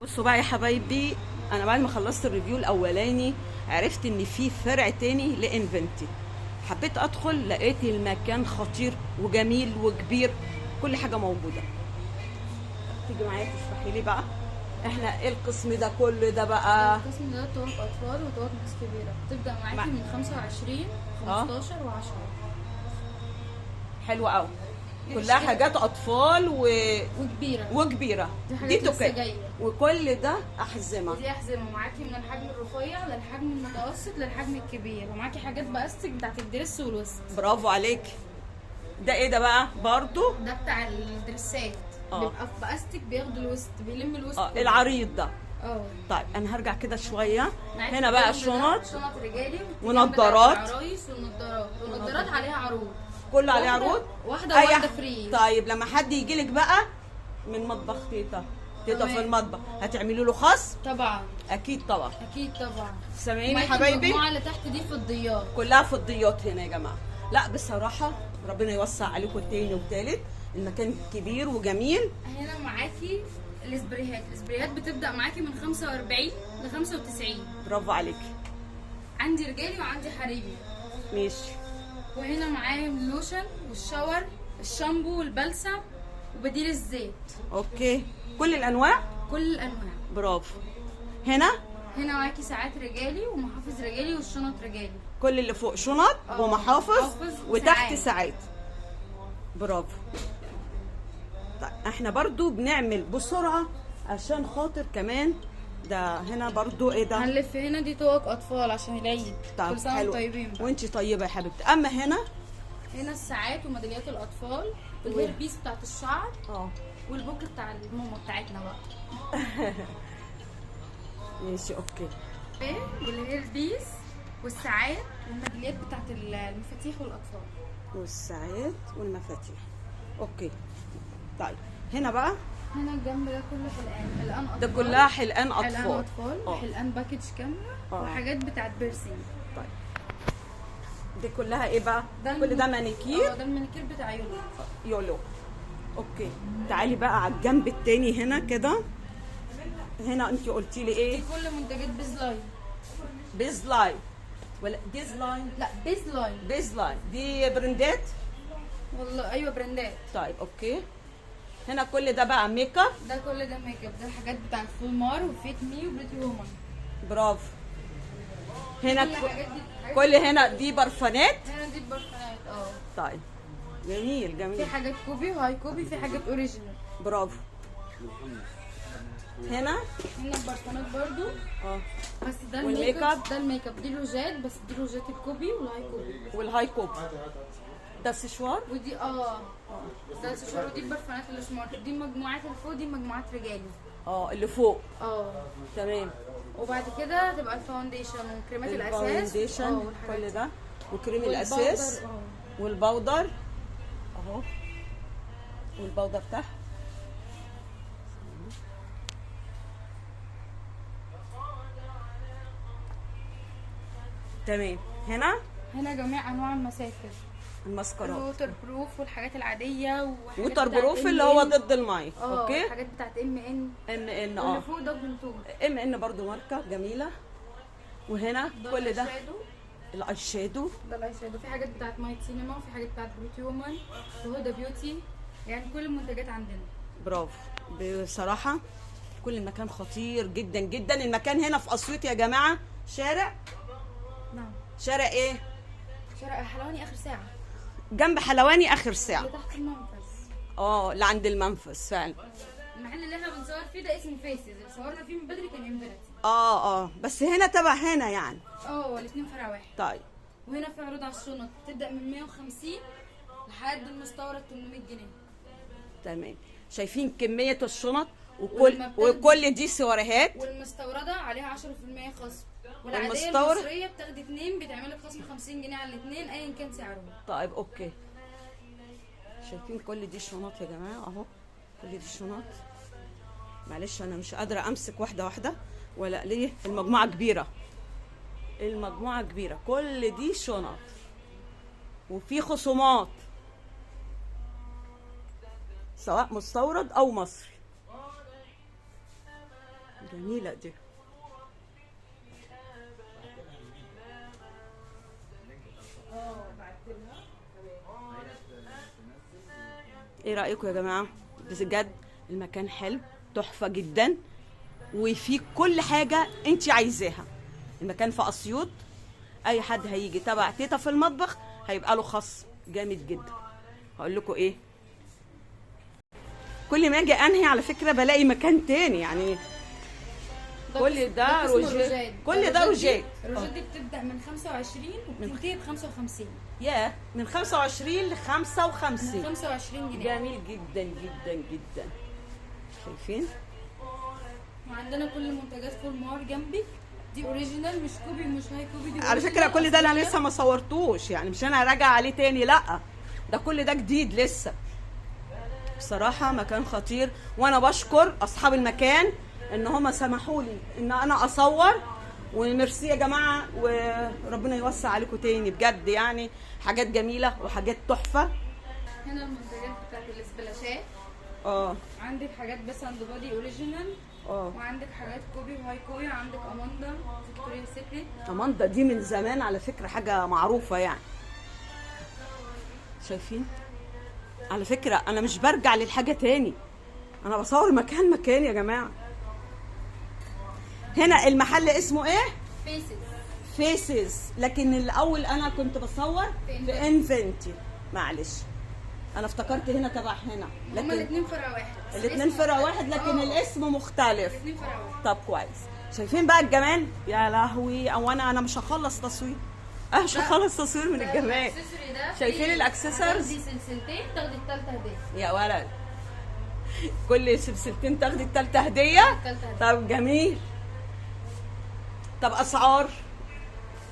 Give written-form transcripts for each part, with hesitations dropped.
بصوا بقى يا حبايبي، انا بعد ما خلصت الريفيو الاولاني عرفت ان في فرع تاني لانفنتي. حبيت ادخل لقيت المكان خطير وجميل وكبير، كل حاجه موجوده. تيجي معايا تشرحي لي بقى احنا ايه القسم ده كله ده بقى؟ القسم ده طرق اطفال وطرق ناس كبيره، بتبدا معاكي من 25 15 و10. حلوه قوي، كلها حاجات اطفال وكبيره. وكبيره. دي حاجات لسه توكات جايه، وكل ده احزمه. ودي احزمه معاكي من الحجم الرفيع للحجم المتوسط للحجم الكبير، ومعاكي حاجات باستك بتاعت الدرس والوسط. برافو عليك. ده ايه ده بقى برضو؟ ده بتاع الدرسات، بيبقى في باستك، بياخد الوسط، بيلم الوسط كله. العريض ده. طيب انا هرجع كده شويه. هنا بقى شنط رجالي ونضارات. العرايس والنضارات عليها عروض. كله عليه عروض. واحده وواحده فري. طيب لما حد يجي لك بقى من مطبخ تيتا في المطبخ هتعملي له خاص؟ طبعا اكيد طبعا. اكيد طبعا. سامعيني يا حبايبي؟ المجموعه اللي تحت دي فضيات، كلها فضيات هنا يا جماعه. لا بصراحه ربنا يوسع عليكم تاني وتالت، المكان كبير وجميل. هنا معاكي الاسبريهات بتبدا معاكي من 45 ل 95. برافو عليكي. عندي رجالي وعندي حريمي. ماشي. وهنا معايا اللوشن والشاور، الشامبو والبلسم وبديل الزيت. اوكي، كل الانواع. كل الانواع. برافو. هنا معاكي ساعات رجالي ومحافظ رجالي والشنط رجالي. كل اللي فوق شنط ومحافظ وتحت ساعات. برافو. طيب احنا برضو بنعمل بسرعه عشان خاطر كمان ده. هنا برضو ايه ده؟ هنلف هنا، دي طوق اطفال عشان العيد. طب كل سنه حلو. طيبين. وانتي طيبه يا حبيبتي. اما هنا الساعات وميداليات الاطفال والهير بيس بتاعت الشعر. والبوك بتاع الماما بتاعتنا بقى. ماشي اوكي. والهير بيس والساعات والميداليات بتاعت المفاتيح والاطفال. والساعات والمفاتيح. اوكي. طيب هنا بقى، هنا الجنب ده كله حلقان اطفال. ده كلها حلقان اطفال. حلقان اطفال وحلقان باكج كامله وحاجات بتاعت بيرسينج. طيب دي كلها ايه بقى؟ كل ده مانيكير. ده المانيكير بتاع يولو. اوكي. تعالي بقى على الجنب التاني هنا كده. هنا انت قلتي لي ايه؟ دي كل منتجات بيزلاين. بيزلاين ولا ديزلاين؟ لا بيزلاين. بيزلاين دي براندات؟ والله ايوه براندات. طيب اوكي. هنا كل ده بقى ميك اب. ده كل ده ميك اب، ده الحاجات بتاعت فولمار وفيت مي وبريتي وومن. برافو. هنا كل هنا دي برفانات. هنا دي برفانات. طيب جميل جميل. في حاجات كوبي وهاي كوبي، في حاجات اوريجينال. برافو. هنا البرفانات برضو. بس ده والميك اب. ده الميك اب، دي لوجات، بس دي لوجات الكوبي والهاي كوبي. ده سشوار. ودي ده سشوار. ودي البرفانات السمارت. دي مجموعات اللي فوق، دي مجموعات رجالي. اللي فوق. تمام. وبعد كده تبقى الفاونديشن وكريمات الاساس. الفاونديشن كل ده وكريم الاساس والبودر اهو. والبودر تحت. تمام. هنا جميع انواع المسافر، الماسكارات، الووتر بروف والحاجات العاديه. ووتر بروف اللي هو ضد الميه. اوكي. الحاجات بتاعت ام ان. واللي فوق ده بنتون. ام ان برضو ماركه جميله. وهنا كل ده الاي شادو. ده الاي شادو. في حاجات بتاعت مايت سينما، وفي حاجات بتاعت بيوتي وومن وهدى بيوتي، يعني كل المنتجات عندنا. برافو. بصراحه كل المكان خطير جدا جدا. المكان هنا في اسيوط يا جماعه. شارع شارع ايه؟ شارع حلواني اخر ساعه. جنب حلواني اخر ساعه. اللي تحت المنفذ. اللي عند المنفذ فعلا. المحل اللي احنا بنصور فيه ده اسمه فيسز، اللي صورنا فيه من بدري كان امبارح. بس هنا تبع هنا يعني. الاثنين فرع واحد. طيب. وهنا في عروض على الشنط بتبدا من 150 لحد المستورد 800 جنيه. تمام. شايفين كميه الشنط وكل دي سواريهات. والمستورده عليها 10% خصم. والعاديه المصريه بتاخدي 2 بتعمل لك خصم 50 جنيه على الاثنين ايا كان سعرهم. طيب اوكي. شايفين كل دي شنط يا جماعه اهو. كل دي شنط. معلش انا مش قادره امسك واحده واحده ولا ليه. المجموعه كبيره. المجموعه كبيره. كل دي شنط وفي خصومات سواء مستورد او مصري. جميله دي. ايه رايكم يا جماعه؟ بجد المكان حلو تحفه جدا، وفي كل حاجه انت عايزاها. المكان في اسيوط، اي حد هيجي تبع تيتا في المطبخ هيبقى له خصم جامد جدا. هقول لكم ايه، كل ما اجي انهي على فكره بلاقي مكان تاني يعني. كل ده روجيه، كل ده روجيه. الروجات دي بتبدا من 25 وبتنتهي ب 55. ياه، من 25 ل 55. 25 جنيه. جميل جدا جدا جدا. شايفين؟ وعندنا كل المنتجات فول مار جنبي، دي اوريجينال مش كوبي مش هاي كوبي. دي على فكره كل ده انا لسه ما صورتوش يعني، مش انا راجع عليه تاني، لا ده كل ده جديد لسه. بصراحه مكان خطير، وانا بشكر اصحاب المكان ان هم سمحوا لي ان انا اصور، وميرسي يا جماعه، وربنا يوسع عليكم تاني بجد يعني. حاجات جميله وحاجات تحفه. هنا المنتجات بتاعت الاسبلاشات. عندك حاجات بس اند بادي اوريجينال. وعندك حاجات كوبي وهاي كوبي، وعندك اماندا فيكتوريا سيكريت. اماندا دي من زمان على فكره حاجه معروفه يعني. شايفين؟ على فكره انا مش برجع للحاجه تاني، انا بصور مكان يا جماعه. هنا المحل اسمه ايه؟ فيسز. لكن الاول انا كنت بصور في انفنتي. معلش انا افتكرت هنا تبع هنا، لكن هما الاثنين فرع واحد. الاثنين فرع واحد لكن الاسم مختلف. الاثنين فرع واحد. طب كويس. شايفين بقى الجمال؟ يا لهوي، او انا مش هخلص تصوير. مش هخلص تصوير من الجمال. شايفين الاكسسوارز؟ دي سلسلتين تاخدي الثالثه هديه. يا ولد، كل سلسلتين تاخدي الثالثه هديه. طب جميل. طب اسعار؟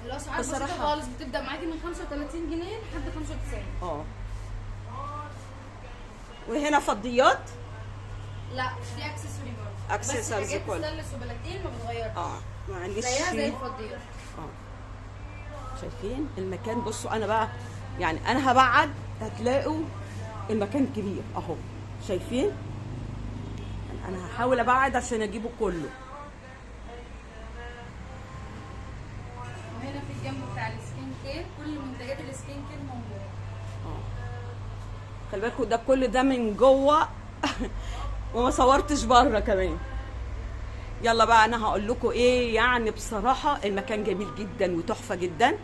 الاسعار بسيطه خالص، بتبدا معاكي من 35 جنيه لحد 95. وهنا فضيات؟ لا دي اكسسوري برضه. اكسسوارز كله. بس حاجات ستانلس وبلاتين ما بتغيرش. معلش زيها زي الفضيات. شايفين المكان؟ بصوا انا بقى يعني انا هبعد هتلاقوا المكان كبير اهو. شايفين؟ انا هحاول ابعد عشان اجيبه كله. وهنا في الجنب بتاع السكين كير، كل منتجات السكين كير موجوده. خلي بالكم ده كل ده من جوه وما صورتش بره كمان. يلا بقى انا هقول لكم ايه، يعني بصراحه المكان جميل جدا وتحفه جدا،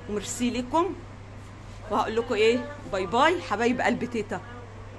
وميرسي لكم، وهقول لكم ايه، باي باي حبايب قلب تيتا.